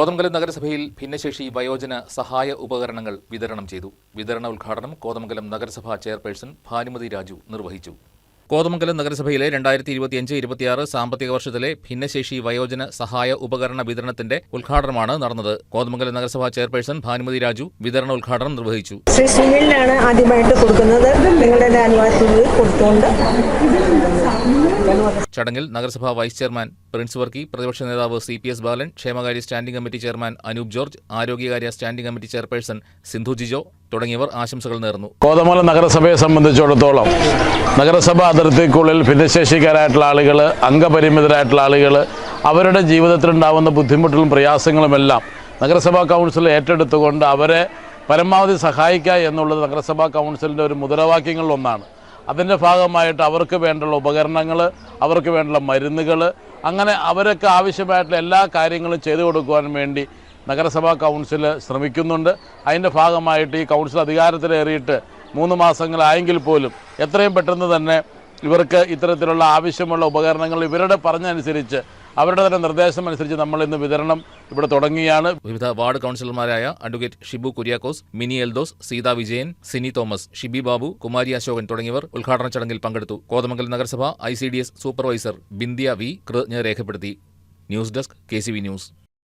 കോതമംഗലം നഗരസഭയിൽ ഭിന്നശേഷി വയോജന സഹായ ഉപകരണങ്ങൾ വിതരണം ചെയ്തു. വിതരണ ഉദ്ഘാടനം കോതമംഗലം നഗരസഭാ ചെയർപേഴ്സൺ ഭാനുമതി രാജു നിർവഹിച്ചു. കോതമംഗലം നഗരസഭയിലെ 2025-26 സാമ്പത്തിക വർഷത്തിലെ ഭിന്നശേഷി വയോജന സഹായ ഉപകരണ വിതരണത്തിന്റെ ഉദ്ഘാടനമാണ് നടന്നത്. കോതമംഗലം നഗരസഭാ ചെയർപേഴ്സൺ ഭാനുമതി രാജു വിതരണ ഉദ്ഘാടനം നിർവഹിച്ചു. ശ്രീ സുനിലിനാണ് ആദ്യമായിട്ട് കൊടുക്കുന്നത്. നിങ്ങളുടെ അനുവാദത്തിൽ കൊടുത്തുകൊണ്ട് ചടങ്ങിൽ നഗരസഭാ വൈസ് ചെയർമാൻ പ്രിൻസ് വർക്കി, പ്രതിപക്ഷ നേതാവ് CPS ബാലൻ, ക്ഷേമകാര്യ standing committee chairman Anoop George, ആരോഗ്യകാര്യ standing committee chairperson Sindhu Jijo തുടങ്ങിയവർ ആശംസകൾ നേർന്നു. കോതമംഗലം നഗരസഭയെ സംബന്ധിച്ചിടത്തോളം നഗരസഭാ അതിർത്തിക്കുള്ളിൽ ഭിന്നശേഷിക്കാരായിട്ടുള്ള ആളുകൾ, അംഗപരിമിതരായിട്ടുള്ള ആളുകൾ, അവരുടെ ജീവിതത്തിലുണ്ടാകുന്ന ബുദ്ധിമുട്ടുകളും പ്രയാസങ്ങളുമെല്ലാം നഗരസഭാ കൗൺസിൽ ഏറ്റെടുത്തുകൊണ്ട് അവരെ പരമാവധി സഹായിക്കുക എന്നുള്ളത് നഗരസഭാ കൗൺസിലിൻ്റെ ഒരു മുദ്രാവാക്യങ്ങളിലൊന്നാണ്. അതിൻ്റെ ഭാഗമായിട്ട് അവർക്ക് വേണ്ടുള്ള ഉപകരണങ്ങൾ, അവർക്ക് വേണ്ടുള്ള മരുന്നുകൾ, അങ്ങനെ അവർക്ക് ആവശ്യമായിട്ടുള്ള എല്ലാ കാര്യങ്ങളും ചെയ്തു കൊടുക്കുവാൻ വേണ്ടി നഗരസഭാ കൗൺസിൽ ശ്രമിക്കുന്നുണ്ട്. അതിൻ്റെ ഭാഗമായിട്ട് ഈ കൗൺസിൽ അധികാരത്തിലേറിയിട്ട് 3 മാസങ്ങളായെങ്കിൽ പോലും എത്രയും പെട്ടെന്ന് തന്നെ ഇവർക്ക് ഇത്തരത്തിലുള്ള ആവശ്യമുള്ള ഉപകരണങ്ങൾ ഇവരുടെ പറഞ്ഞനുസരിച്ച്, അവരുടെ തന്നെ നിർദ്ദേശം അനുസരിച്ച് നമ്മൾ ഇന്ന് വിതരണം ഇവിടെ തുടങ്ങിയാണ്. വിവിധ വാർഡ് കൗൺസിലർമാരായ അഡ്വക്കേറ്റ് ഷിബു കുര്യാക്കോസ്, മിനി എൽദോസ്, സീതാ വിജയൻ, സിനി തോമസ്, ഷിബി ബാബു, കുമാരി അശോകൻ തുടങ്ങിയവർ ഉദ്ഘാടന ചടങ്ങിൽ പങ്കെടുത്തു. കോതമംഗലം നഗരസഭ ICDS സൂപ്പർവൈസർ ബിന്ദിയ V കൃതജ്ഞത രേഖപ്പെടുത്തി. News desk KCV news.